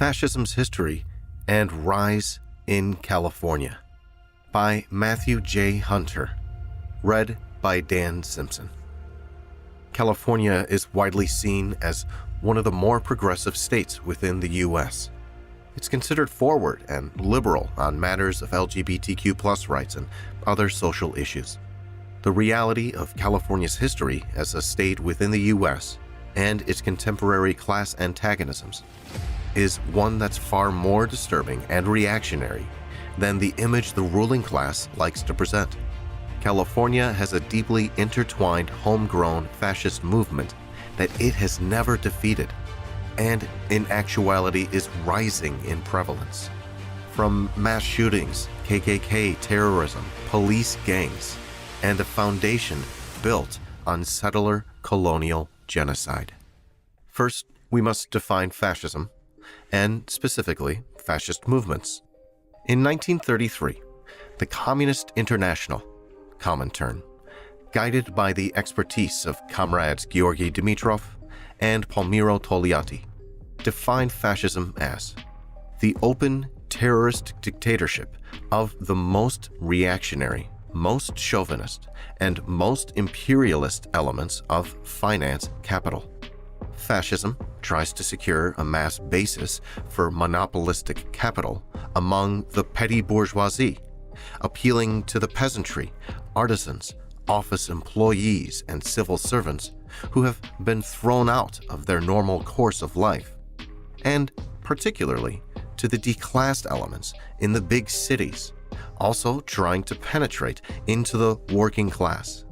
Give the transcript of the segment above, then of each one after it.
Fascism's History and Rise in California by Matthew J. Hunter. Read by Dan Simpson. California is widely seen as one of the more progressive states within the U.S. It's considered forward and liberal on matters of LGBTQ+ rights and other social issues. The reality of California's history as a state within the U.S. and its contemporary class antagonisms is one that's far more disturbing and reactionary than the image the ruling class likes to present. California has a deeply intertwined homegrown fascist movement that it has never defeated, and in actuality is rising in prevalence. From mass shootings, KKK terrorism, police gangs, and a foundation built on settler colonial genocide. First, we must define fascism, and specifically, fascist movements. In 1933, the Communist International, Comintern, guided by the expertise of comrades Georgy Dimitrov and Palmiro Togliatti, defined fascism as the open terrorist dictatorship of the most reactionary, most chauvinist, and most imperialist elements of finance capital. Fascism tries to secure a mass basis for monopolistic capital among the petty bourgeoisie, appealing to the peasantry, artisans, office employees, and civil servants who have been thrown out of their normal course of life, and particularly to the declassed elements in the big cities, also trying to penetrate into the working class.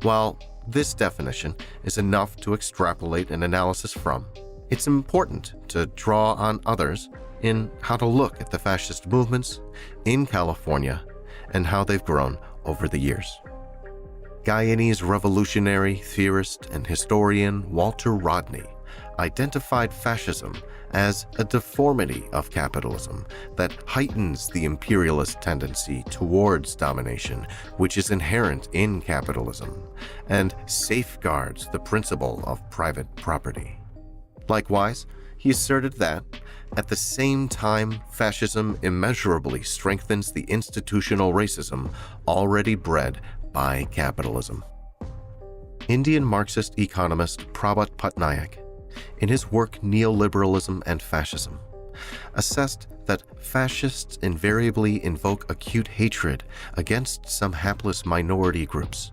While this definition is enough to extrapolate an analysis from, it's important to draw on others in how to look at the fascist movements in California and how they've grown over the years. Guyanese revolutionary theorist and historian Walter Rodney identified fascism as a deformity of capitalism that heightens the imperialist tendency towards domination, which is inherent in capitalism, and safeguards the principle of private property. Likewise, he asserted that, at the same time, fascism immeasurably strengthens the institutional racism already bred by capitalism. Indian Marxist economist Prabhat Patnaik, in his work Neoliberalism and Fascism, assessed that fascists invariably invoke acute hatred against some hapless minority groups,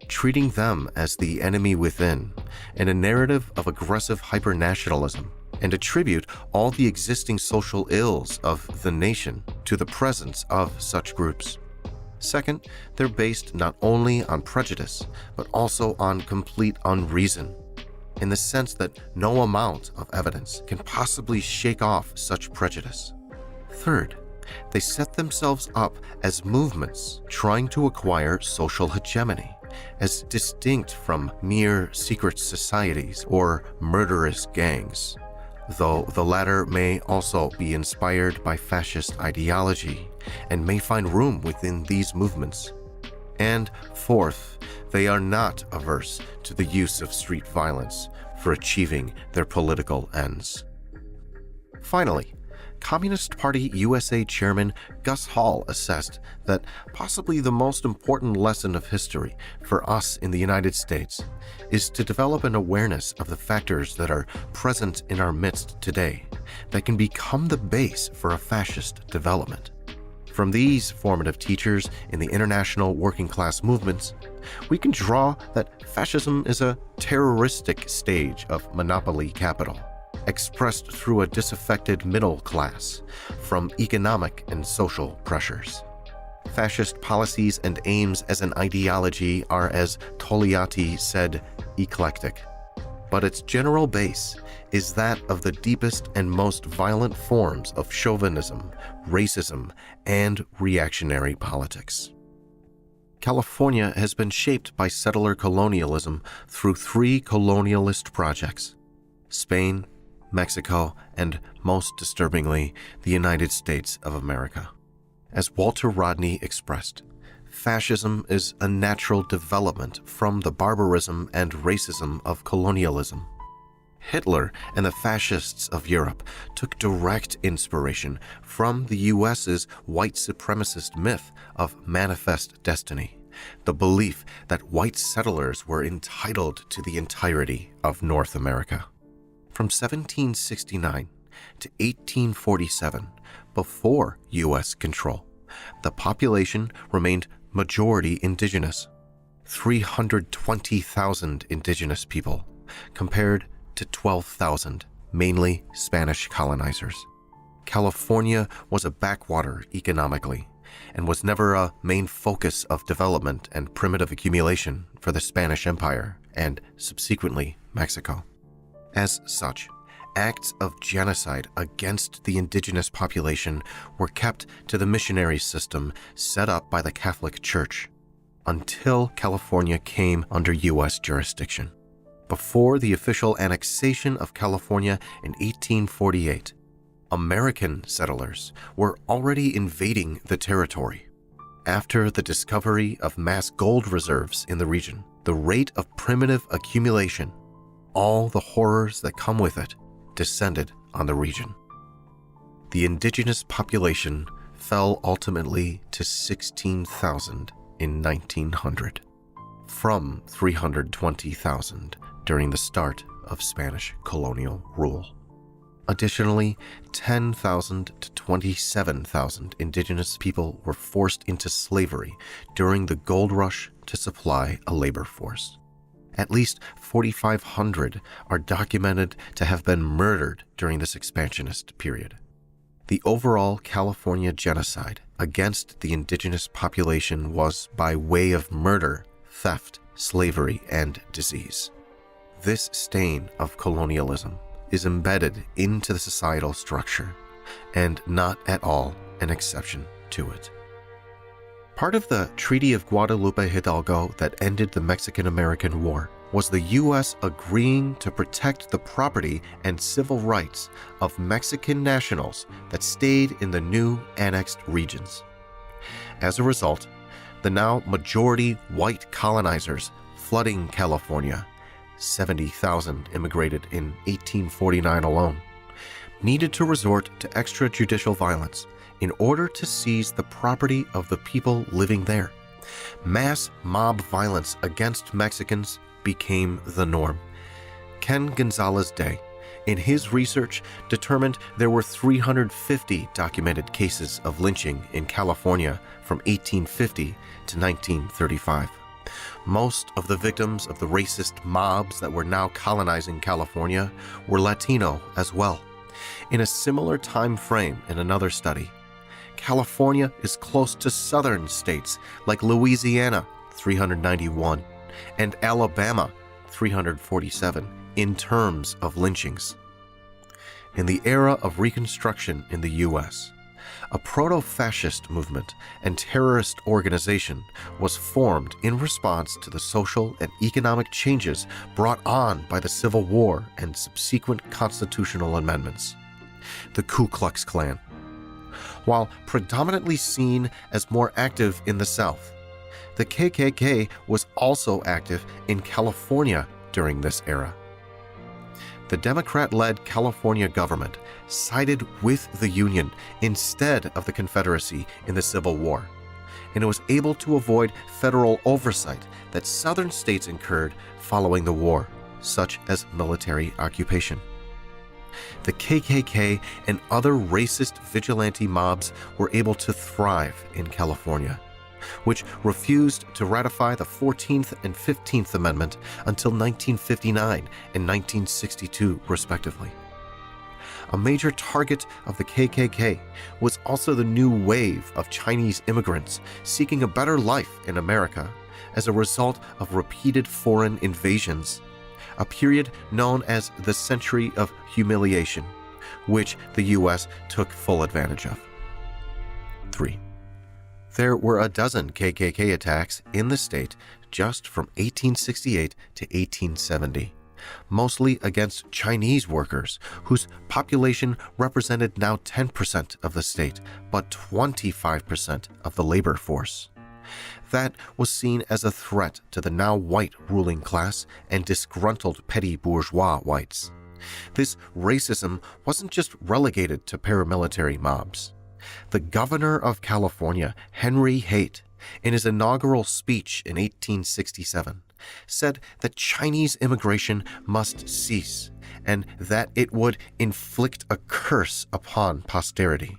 treating them as the enemy within, and a narrative of aggressive hypernationalism, and attribute all the existing social ills of the nation to the presence of such groups. Second, they're based not only on prejudice, but also on complete unreason, in the sense that no amount of evidence can possibly shake off such prejudice. Third, they set themselves up as movements trying to acquire social hegemony, as distinct from mere secret societies or murderous gangs, though the latter may also be inspired by fascist ideology and may find room within these movements. And fourth, they are not averse to the use of street violence for achieving their political ends. Finally, Communist Party USA Chairman Gus Hall assessed that possibly the most important lesson of history for us in the United States is to develop an awareness of the factors that are present in our midst today that can become the base for a fascist development. From these formative teachers in the international working class movements, we can draw that fascism is a terroristic stage of monopoly capital, expressed through a disaffected middle class from economic and social pressures. Fascist policies and aims as an ideology are, as Togliatti said, eclectic, but its general base is that of the deepest and most violent forms of chauvinism, racism, and reactionary politics. California has been shaped by settler colonialism through 3 colonialist projects: Spain, Mexico, and most disturbingly, the United States of America. As Walter Rodney expressed, fascism is a natural development from the barbarism and racism of colonialism. Hitler and the fascists of Europe took direct inspiration from the US's white supremacist myth of manifest destiny, the belief that white settlers were entitled to the entirety of North America. From 1769 to 1847, before U.S. control, the population remained majority indigenous, 320,000 indigenous people, compared to 12,000, mainly Spanish colonizers. California was a backwater economically and was never a main focus of development and primitive accumulation for the Spanish Empire and subsequently Mexico. As such, acts of genocide against the indigenous population were kept to the missionary system set up by the Catholic Church until California came under U.S. jurisdiction. Before the official annexation of California in 1848, American settlers were already invading the territory. After the discovery of mass gold reserves in the region, the rate of primitive accumulation, all the horrors that come with it, descended on the region. The indigenous population fell ultimately to 16,000 in 1900, from 320,000 during the start of Spanish colonial rule. Additionally, 10,000 to 27,000 indigenous people were forced into slavery during the gold rush to supply a labor force. At least 4,500 are documented to have been murdered during this expansionist period. The overall California genocide against the indigenous population was by way of murder, theft, slavery, and disease. This stain of colonialism is embedded into the societal structure and not at all an exception to it. Part of the Treaty of Guadalupe Hidalgo that ended the Mexican-American War was the U.S. agreeing to protect the property and civil rights of Mexican nationals that stayed in the new annexed regions. As a result, the now majority white colonizers flooding California, 70,000 immigrated in 1849 alone, needed to resort to extrajudicial violence in order to seize the property of the people living there. Mass mob violence against Mexicans became the norm. Ken Gonzalez-Day, in his research, determined there were 350 documented cases of lynching in California from 1850 to 1935. Most of the victims of the racist mobs that were now colonizing California were Latino as well. In a similar time frame in another study, California is close to southern states like Louisiana, 391, and Alabama, 347, in terms of lynchings. In the era of Reconstruction in the U.S., a proto-fascist movement and terrorist organization was formed in response to the social and economic changes brought on by the Civil War and subsequent constitutional amendments: the Ku Klux Klan. While predominantly seen as more active in the South, the KKK was also active in California during this era. The Democrat-led California government sided with the Union instead of the Confederacy in the Civil War, and it was able to avoid federal oversight that southern states incurred following the war, such as military occupation. The KKK and other racist vigilante mobs were able to thrive in California, which refused to ratify the 14th and 15th Amendment until 1959 and 1962, respectively. A major target of the KKK was also the new wave of Chinese immigrants seeking a better life in America as a result of repeated foreign invasions, a period known as the Century of Humiliation, which the U.S. took full advantage of. 3. There were a dozen KKK attacks in the state just from 1868 to 1870, mostly against Chinese workers, whose population represented now 10% of the state, but 25% of the labor force. That was seen as a threat to the now white ruling class and disgruntled petty bourgeois whites. This racism wasn't just relegated to paramilitary mobs. The governor of California, Henry Haight, in his inaugural speech in 1867, said that Chinese immigration must cease and that it would inflict a curse upon posterity.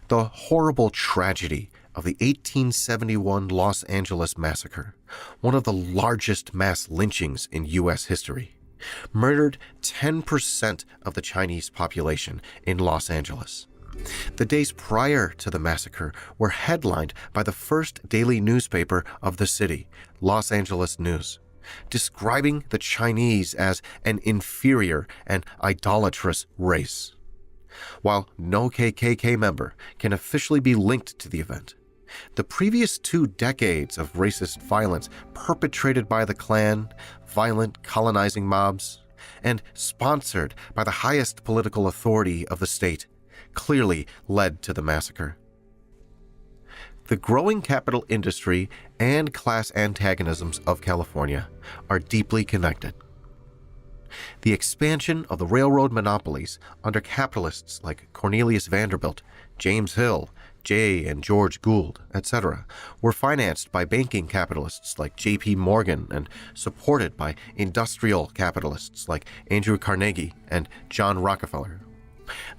The horrible tragedy of the 1871 Los Angeles massacre, one of the largest mass lynchings in U.S. history, murdered 10% of the Chinese population in Los Angeles. The days prior to the massacre were headlined by the first daily newspaper of the city, Los Angeles News, describing the Chinese as an inferior and idolatrous race. While no KKK member can officially be linked to the event, the previous 2 decades of racist violence perpetrated by the Klan, violent colonizing mobs, and sponsored by the highest political authority of the state clearly led to the massacre. The growing capital industry and class antagonisms of California are deeply connected. The expansion of the railroad monopolies under capitalists like Cornelius Vanderbilt, James Hill, J. and George Gould, etc., were financed by banking capitalists like J.P. Morgan and supported by industrial capitalists like Andrew Carnegie and John Rockefeller.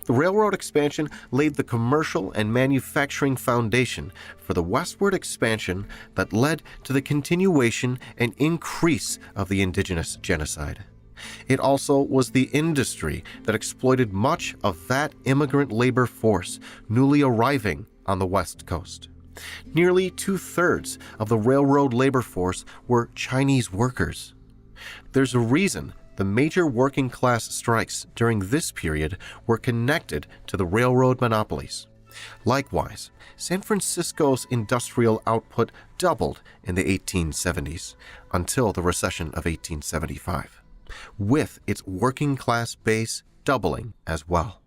The railroad expansion laid the commercial and manufacturing foundation for the westward expansion that led to the continuation and increase of the indigenous genocide. It also was the industry that exploited much of that immigrant labor force newly arriving on the West Coast. Nearly 2/3 of the railroad labor force were Chinese workers. There's a reason the major working class strikes during this period were connected to the railroad monopolies. Likewise, San Francisco's industrial output doubled in the 1870s until the recession of 1875, with its working class base doubling as well.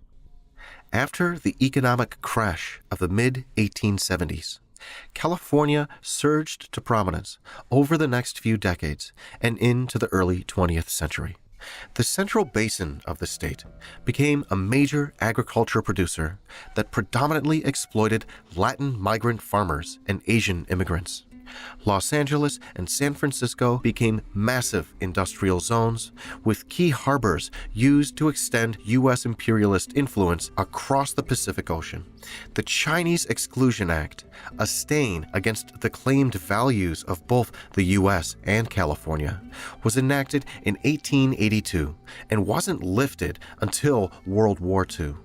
After the economic crash of the mid-1870s, California surged to prominence over the next few decades and into the early 20th century. The central basin of the state became a major agriculture producer that predominantly exploited Latin migrant farmers and Asian immigrants. Los Angeles and San Francisco became massive industrial zones, with key harbors used to extend U.S. imperialist influence across the Pacific Ocean. The Chinese Exclusion Act, a stain against the claimed values of both the U.S. and California, was enacted in 1882 and wasn't lifted until World War II.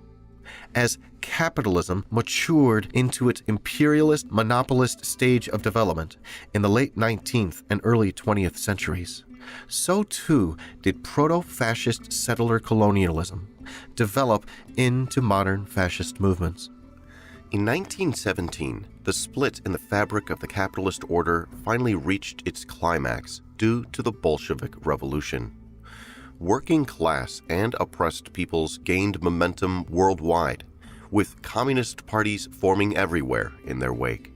As capitalism matured into its imperialist monopolist stage of development in the late 19th and early 20th centuries, so too did proto-fascist settler colonialism develop into modern fascist movements. In 1917, the split in the fabric of the capitalist order finally reached its climax due to the Bolshevik Revolution. Working class and oppressed peoples gained momentum worldwide, with communist parties forming everywhere in their wake.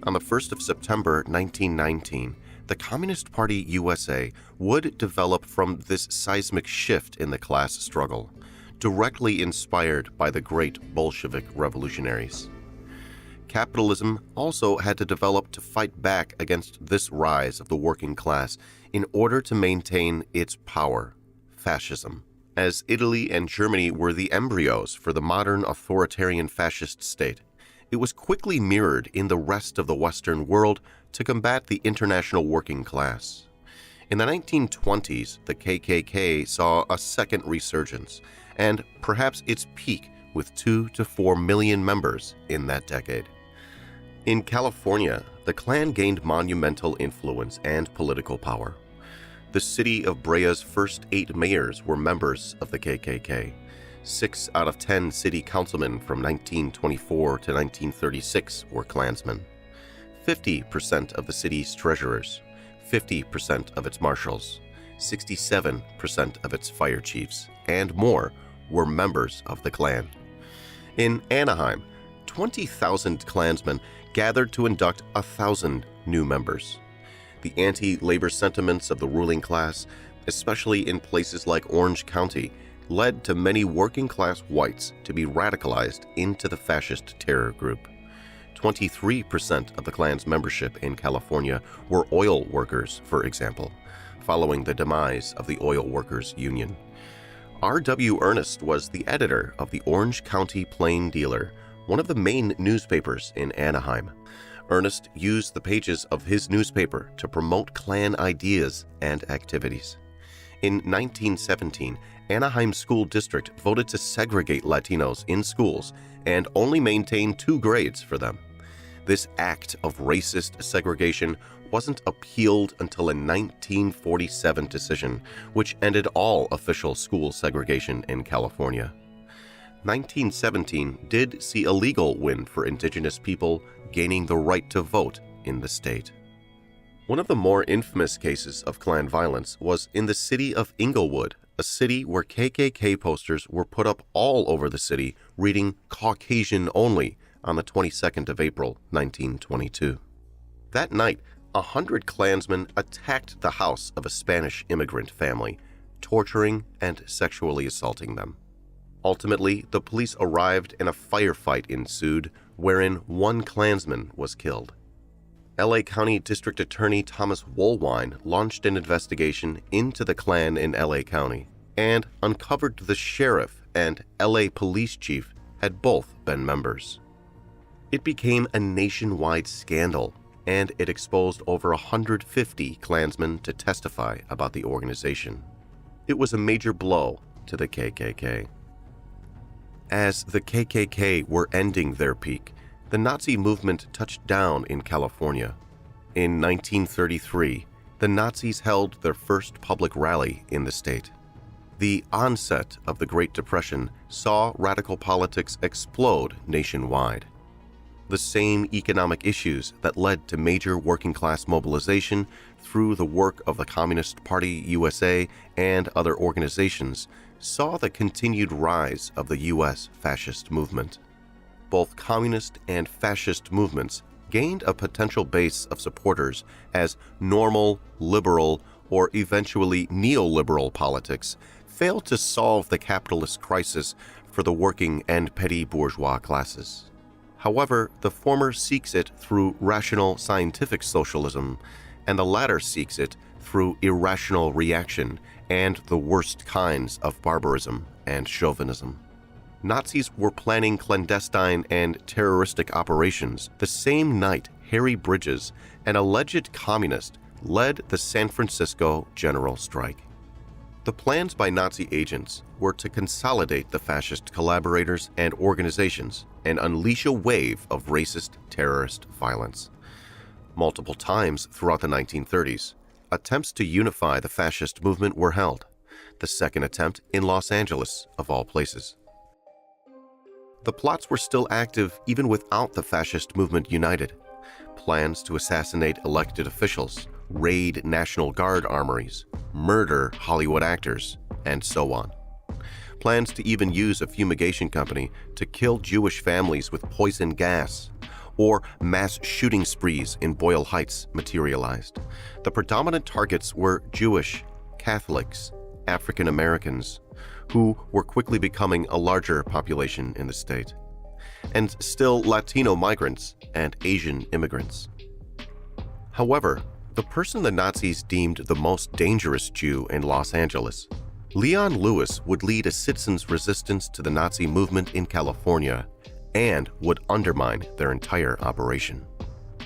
On the 1st of September 1919, the Communist Party USA would develop from this seismic shift in the class struggle, directly inspired by the great Bolshevik revolutionaries. Capitalism also had to develop to fight back against this rise of the working class in order to maintain its power, fascism. As Italy and Germany were the embryos for the modern authoritarian fascist state, it was quickly mirrored in the rest of the Western world to combat the international working class. In the 1920s, the KKK saw a second resurgence, and perhaps its peak with 2 to 4 million members in that decade. In California, the Klan gained monumental influence and political power. The city of Brea's first 8 mayors were members of the KKK. 6 out of 10 city councilmen from 1924 to 1936 were Klansmen. 50% of the city's treasurers, 50% of its marshals, 67% of its fire chiefs, and more were members of the Klan. In Anaheim, 20,000 Klansmen gathered to induct 1,000 new members. The anti-labor sentiments of the ruling class especially in places like Orange County, led to many working-class whites to be radicalized into the fascist terror group. 23% of the Klan's membership in California were oil workers, for example, following the demise of the Oil Workers Union. R.W. Ernest was the editor of the Orange County Plain Dealer, one of the main newspapers in Anaheim. Ernest used the pages of his newspaper to promote Klan ideas and activities. In 1917, Anaheim School District voted to segregate Latinos in schools and only maintain 2 grades for them. This act of racist segregation wasn't appealed until a 1947 decision, which ended all official school segregation in California. 1917 did see a legal win for indigenous people gaining the right to vote in the state. One of the more infamous cases of Klan violence was in the city of Inglewood, a city where KKK posters were put up all over the city reading "Caucasian only" on the 22nd of April, 1922. That night, 100 Klansmen attacked the house of a Spanish immigrant family, torturing and sexually assaulting them. Ultimately, the police arrived and a firefight ensued, wherein 1 Klansman was killed. LA County District Attorney Thomas Woolwine launched an investigation into the Klan in LA County and uncovered the sheriff and LA police chief had both been members. It became a nationwide scandal, and it exposed over 150 Klansmen to testify about the organization. It was a major blow to the KKK. As the KKK were ending their peak, the Nazi movement touched down in California. In 1933, the Nazis held their first public rally in the state. The onset of the Great Depression saw radical politics explode nationwide. The same economic issues that led to major working-class mobilization through the work of the Communist Party USA and other organizations saw the continued rise of the U.S. fascist movement. Both communist and fascist movements gained a potential base of supporters as normal, liberal, or eventually neoliberal politics failed to solve the capitalist crisis for the working and petty bourgeois classes. However, the former seeks it through rational scientific socialism, and the latter seeks it through irrational reaction and the worst kinds of barbarism and chauvinism. Nazis were planning clandestine and terroristic operations the same night Harry Bridges, an alleged communist, led the San Francisco general strike. The plans by Nazi agents were to consolidate the fascist collaborators and organizations and unleash a wave of racist terrorist violence. Multiple times throughout the 1930s, attempts to unify the fascist movement were held, the second attempt in Los Angeles, of all places. The plots were still active even without the fascist movement united. Plans to assassinate elected officials, raid National Guard armories, murder Hollywood actors, and so on. Plans to even use a fumigation company to kill Jewish families with poison gas, or mass shooting sprees in Boyle Heights materialized. The predominant targets were Jewish, Catholics, African Americans, who were quickly becoming a larger population in the state, and still Latino migrants and Asian immigrants. However, the person the Nazis deemed the most dangerous Jew in Los Angeles, Leon Lewis, would lead a citizens' resistance to the Nazi movement in California and would undermine their entire operation.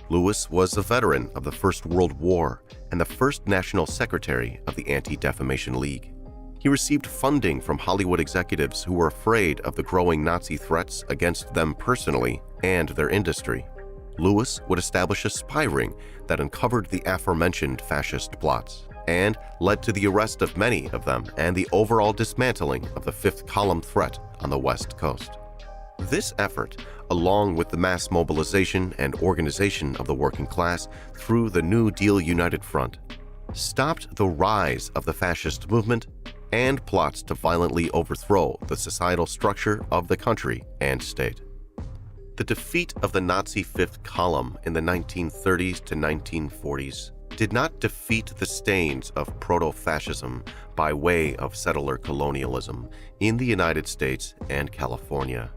Lewis was a veteran of the First World War and the first national secretary of the Anti-Defamation League. He received funding from Hollywood executives who were afraid of the growing Nazi threats against them personally and their industry. Lewis would establish a spy ring that uncovered the aforementioned fascist plots and led to the arrest of many of them and the overall dismantling of the fifth column threat on the West Coast. This effort, along with the mass mobilization and organization of the working class through the New Deal United Front, stopped the rise of the fascist movement and plots to violently overthrow the societal structure of the country and state. The defeat of the Nazi fifth column in the 1930s to 1940s did not defeat the stains of proto-fascism by way of settler colonialism in the United States and California.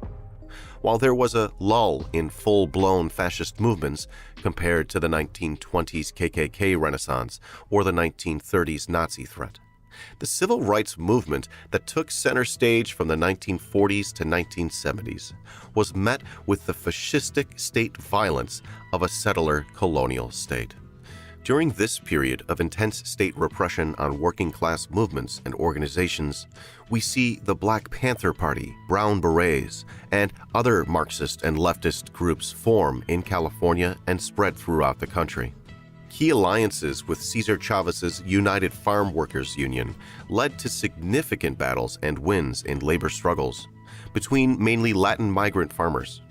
While there was a lull in full-blown fascist movements compared to the 1920s KKK Renaissance or the 1930s Nazi threat, the civil rights movement that took center stage from the 1940s to 1970s was met with the fascistic state violence of a settler colonial state. During this period of intense state repression on working-class movements and organizations, we see the Black Panther Party, Brown Berets, and other Marxist and leftist groups form in California and spread throughout the country. Key alliances with Cesar Chavez's United Farm Workers Union led to significant battles and wins in labor struggles between mainly Latin migrant farmers.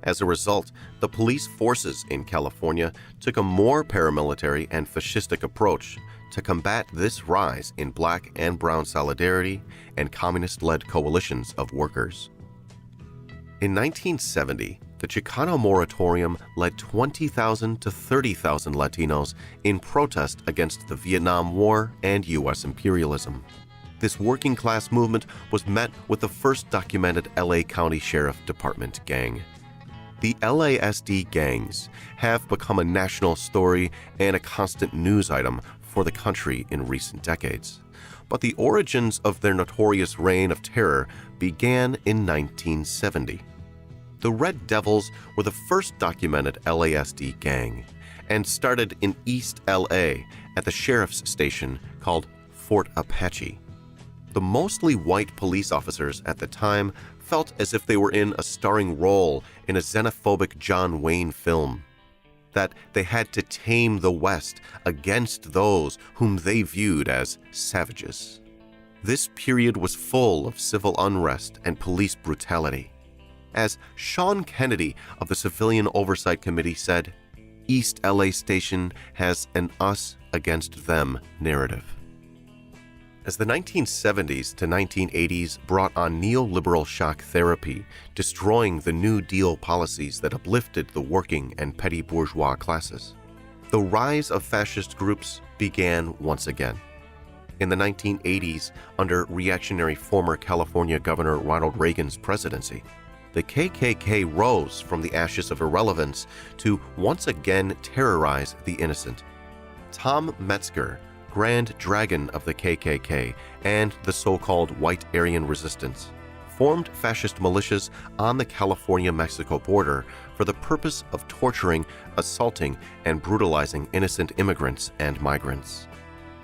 As a result, the police forces in California took a more paramilitary and fascistic approach to combat this rise in black and brown solidarity and communist-led coalitions of workers. In 1970, the Chicano moratorium led 20,000 to 30,000 Latinos in protest against the Vietnam War and U.S. imperialism. This working-class movement was met with the first documented LA County Sheriff Department gang. The LASD gangs have become a national story and a constant news item for the country in recent decades. But the origins of their notorious reign of terror began in 1970. The Red Devils were the first documented LASD gang and started in East LA at the sheriff's station called Fort Apache. The mostly white police officers at the time felt as if they were in a starring role in a xenophobic John Wayne film, that they had to tame the West against those whom they viewed as savages. This period was full of civil unrest and police brutality. As Sean Kennedy of the Civilian Oversight Committee said, East LA Station has an us against them narrative. As the 1970s to 1980s brought on neoliberal shock therapy, destroying the New Deal policies that uplifted the working and petty bourgeois classes, the rise of fascist groups began once again. In the 1980s, under reactionary former California Governor Ronald Reagan's presidency, the KKK rose from the ashes of irrelevance to once again terrorize the innocent. Tom Metzger, Grand Dragon of the KKK and the so-called White Aryan Resistance, formed fascist militias on the California-Mexico border for the purpose of torturing, assaulting, and brutalizing innocent immigrants and migrants.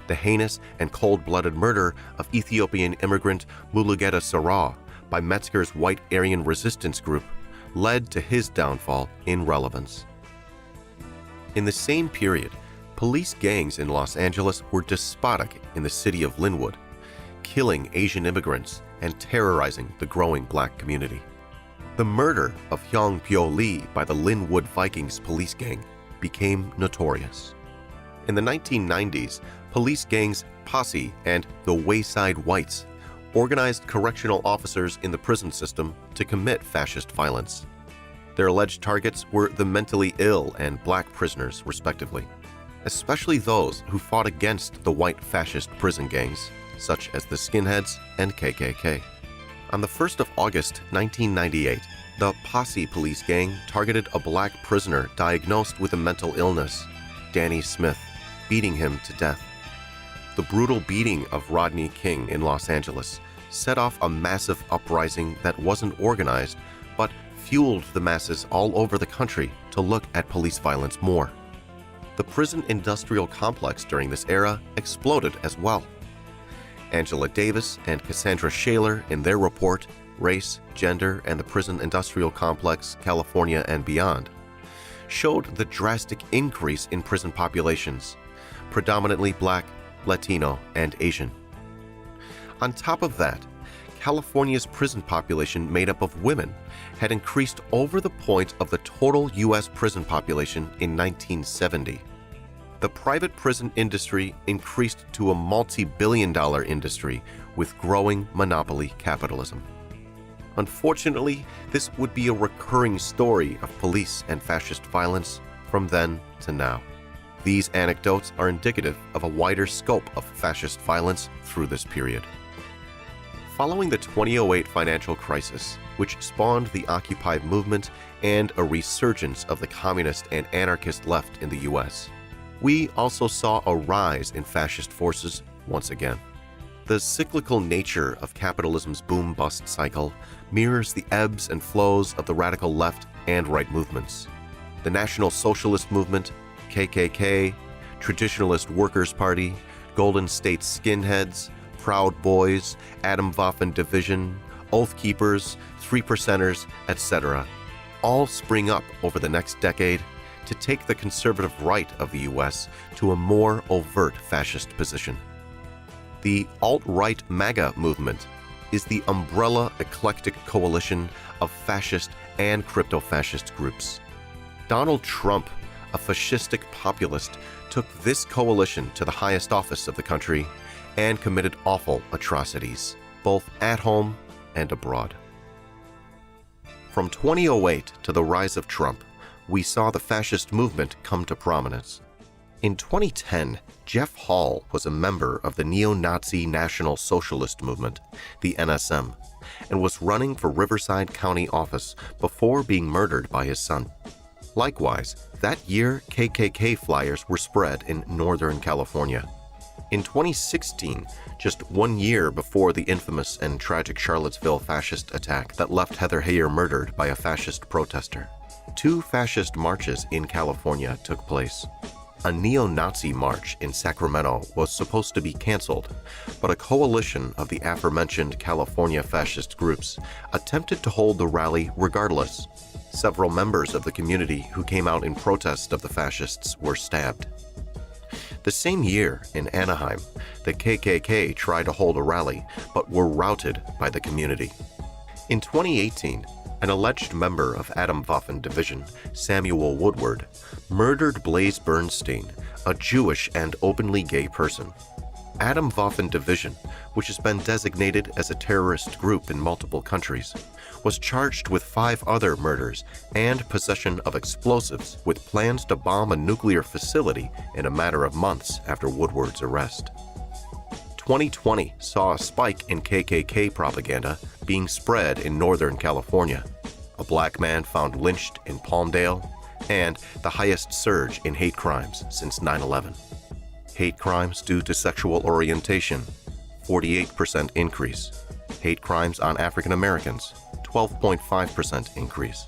The heinous and cold-blooded murder of Ethiopian immigrant Mulugeta Sarau by Metzger's White Aryan Resistance group led to his downfall in relevance. In the same period, police gangs in Los Angeles were despotic in the city of Linwood, killing Asian immigrants and terrorizing the growing black community. The murder of Hyung Pyo Lee by the Linwood Vikings police gang became notorious. In the 1990s, police gangs Posse and the Wayside Whites organized correctional officers in the prison system to commit fascist violence. Their alleged targets were the mentally ill and black prisoners, respectively, especially those who fought against the white fascist prison gangs, such as the Skinheads and KKK. On the 1st of August 1998, the Posse police gang targeted a black prisoner diagnosed with a mental illness, Danny Smith, beating him to death. The brutal beating of Rodney King in Los Angeles set off a massive uprising that wasn't organized, but fueled the masses all over the country to look at police violence more. The prison industrial complex during this era exploded as well. Angela Davis and Cassandra Shaler, in their report, Race, Gender, and the Prison Industrial Complex, California and Beyond, showed the drastic increase in prison populations, predominantly Black, Latino, and Asian. On top of that, California's prison population made up of women had increased over the point of the total U.S. prison population in 1970. The private prison industry increased to a multi-billion-dollar industry with growing monopoly capitalism. Unfortunately, this would be a recurring story of police and fascist violence from then to now. These anecdotes are indicative of a wider scope of fascist violence through this period. Following the 2008 financial crisis, which spawned the Occupy movement and a resurgence of the communist and anarchist left in the U.S., we also saw a rise in fascist forces once again. The cyclical nature of capitalism's boom-bust cycle mirrors the ebbs and flows of the radical left and right movements. The National Socialist Movement, KKK, Traditionalist Workers' Party, Golden State Skinheads, Proud Boys, Atomwaffen Division, Oath Keepers, Three Percenters, etc., all spring up over the next decade to take the conservative right of the U.S. to a more overt fascist position. The alt-right MAGA movement is the umbrella eclectic coalition of fascist and crypto-fascist groups. Donald Trump, a fascistic populist, took this coalition to the highest office of the country and committed awful atrocities, both at home and abroad. From 2008 to the rise of Trump, we saw the fascist movement come to prominence. In 2010, Jeff Hall was a member of the neo-Nazi National Socialist Movement, the NSM, and was running for Riverside County office before being murdered by his son. Likewise, that year, KKK flyers were spread in Northern California. In 2016, just 1 year before the infamous and tragic Charlottesville fascist attack that left Heather Heyer murdered by a fascist protester, 2 fascist marches in California took place. A neo-Nazi march in Sacramento was supposed to be canceled, but a coalition of the aforementioned California fascist groups attempted to hold the rally regardless. Several members of the community who came out in protest of the fascists were stabbed. The same year, in Anaheim, the KKK tried to hold a rally, but were routed by the community. In 2018, an alleged member of Atomwaffen Division, Samuel Woodward, murdered Blaise Bernstein, a Jewish and openly gay person. Atomwaffen Division, which has been designated as a terrorist group in multiple countries, was charged with 5 other murders and possession of explosives with plans to bomb a nuclear facility in a matter of months after Woodward's arrest. 2020 saw a spike in KKK propaganda being spread in Northern California, a black man found lynched in Palmdale, and the highest surge in hate crimes since 9/11. Hate crimes due to sexual orientation, 48% increase. Hate crimes on African Americans, 12.5% increase.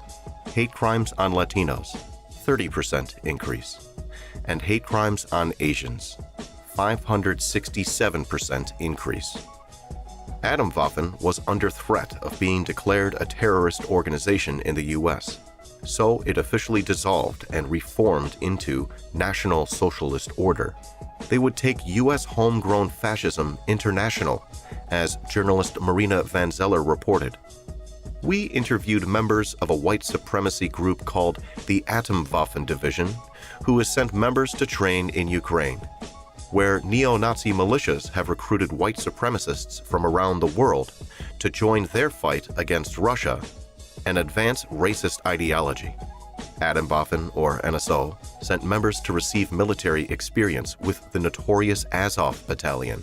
Hate crimes on Latinos, 30% increase. And hate crimes on Asians, 567% increase. Atomwaffen was under threat of being declared a terrorist organization in the U.S., so it officially dissolved and reformed into National Socialist Order. They would take U.S. homegrown fascism international, as journalist Marina Van Zeller reported. We interviewed members of a white supremacy group called the Atomwaffen Division, who has sent members to train in Ukraine, where neo-Nazi militias have recruited white supremacists from around the world to join their fight against Russia and advance racist ideology. Atomwaffen, or NSO, sent members to receive military experience with the notorious Azov Battalion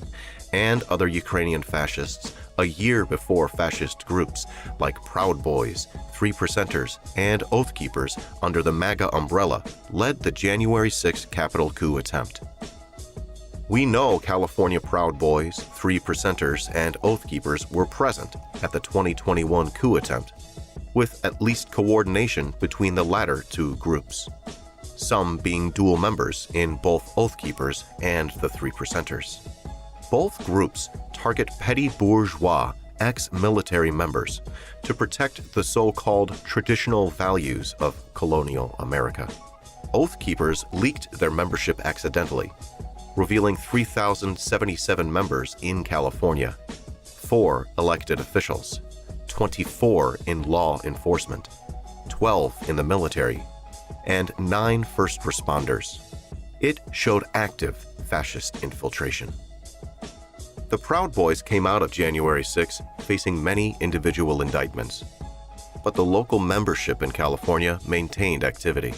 and other Ukrainian fascists a year before fascist groups like Proud Boys, Three Percenters, and Oath Keepers under the MAGA umbrella led the January 6th Capitol coup attempt. We know California Proud Boys, Three Percenters, and Oath Keepers were present at the 2021 coup attempt, with at least coordination between the latter 2 groups, some being dual members in both Oath Keepers and the Three Percenters. Both groups target petty bourgeois ex-military members to protect the so-called traditional values of colonial America. Oath Keepers leaked their membership accidentally, revealing 3,077 members in California, 4 elected officials, 24 in law enforcement, 12 in the military, and 9 first responders. It showed active fascist infiltration. The Proud Boys came out of January 6 facing many individual indictments, but the local membership in California maintained activity.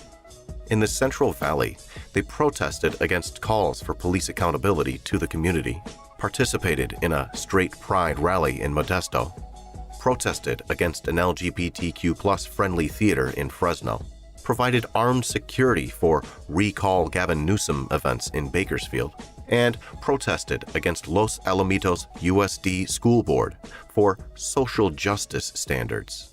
In the Central Valley, they protested against calls for police accountability to the community, participated in a straight pride rally in Modesto, protested against an LGBTQ+ friendly theater in Fresno, provided armed security for Recall Gavin Newsom events in Bakersfield, and protested against Los Alamitos USD School Board for social justice standards.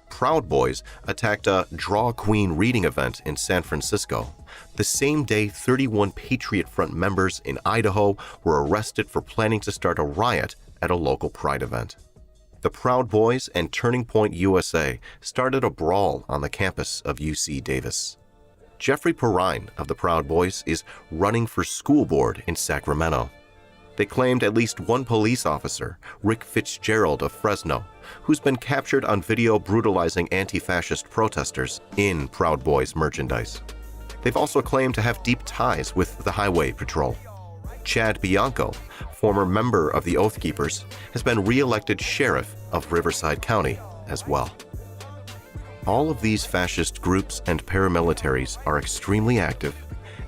Proud Boys attacked a Draw Queen reading event in San Francisco, the same day 31 Patriot Front members in Idaho were arrested for planning to start a riot at a local pride event. The Proud Boys and Turning Point USA started a brawl on the campus of UC Davis. Jeffrey Perrine of the Proud Boys is running for school board in Sacramento. They claimed at least one police officer, Rick Fitzgerald of Fresno, who's been captured on video brutalizing anti-fascist protesters in Proud Boys merchandise. They've also claimed to have deep ties with the Highway Patrol. Chad Bianco, former member of the Oath Keepers, has been re-elected sheriff of Riverside County as well. All of these fascist groups and paramilitaries are extremely active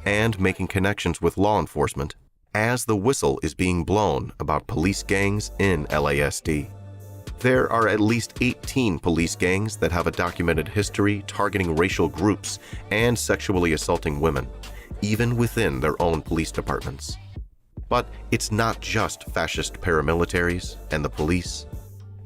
and making connections with law enforcement as the whistle is being blown about police gangs in LASD. There are at least 18 police gangs that have a documented history targeting racial groups and sexually assaulting women, even within their own police departments. But it's not just fascist paramilitaries and the police.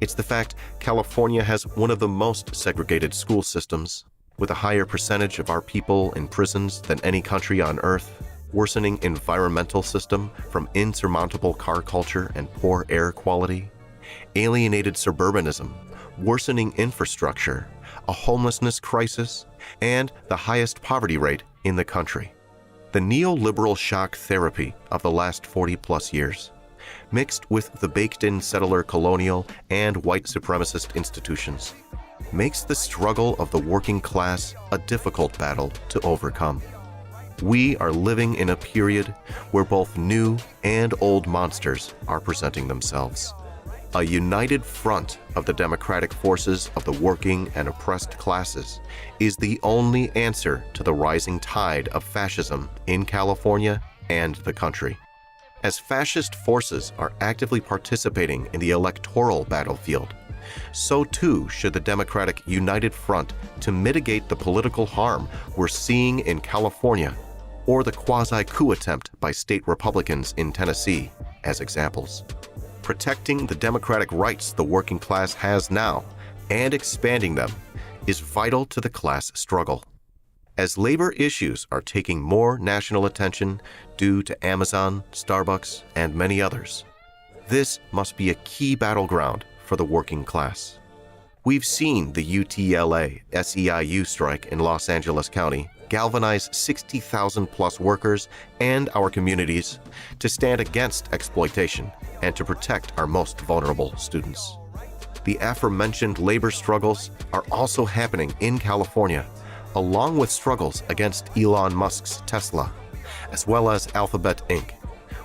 It's the fact California has one of the most segregated school systems, with a higher percentage of our people in prisons than any country on earth, worsening environmental system from insurmountable car culture and poor air quality, alienated suburbanism, worsening infrastructure, a homelessness crisis, and the highest poverty rate in the country. The neoliberal shock therapy of the last 40+ years, mixed with the baked-in settler colonial and white supremacist institutions, makes the struggle of the working class a difficult battle to overcome. We are living in a period where both new and old monsters are presenting themselves. A united front of the democratic forces of the working and oppressed classes is the only answer to the rising tide of fascism in California and the country. As fascist forces are actively participating in the electoral battlefield, so too should the Democratic United Front to mitigate the political harm we're seeing in California, or the quasi-coup attempt by state Republicans in Tennessee as examples. Protecting the democratic rights the working class has now and expanding them is vital to the class struggle. As labor issues are taking more national attention due to Amazon, Starbucks, and many others, this must be a key battleground for the working class. We've seen the UTLA SEIU strike in Los Angeles County galvanize 60,000+ workers and our communities to stand against exploitation and to protect our most vulnerable students. The aforementioned labor struggles are also happening in California, along with struggles against Elon Musk's Tesla, as well as Alphabet Inc.,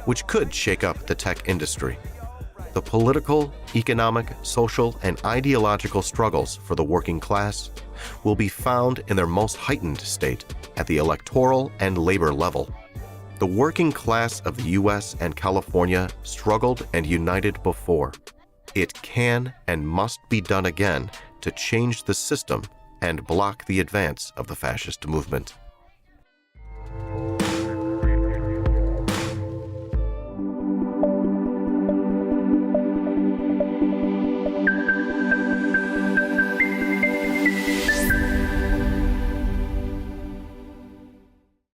which could shake up the tech industry. The political, economic, social, and ideological struggles for the working class will be found in their most heightened state at the electoral and labor level. The working class of the U.S. and California struggled and united before. It can and must be done again to change the system and block the advance of the fascist movement.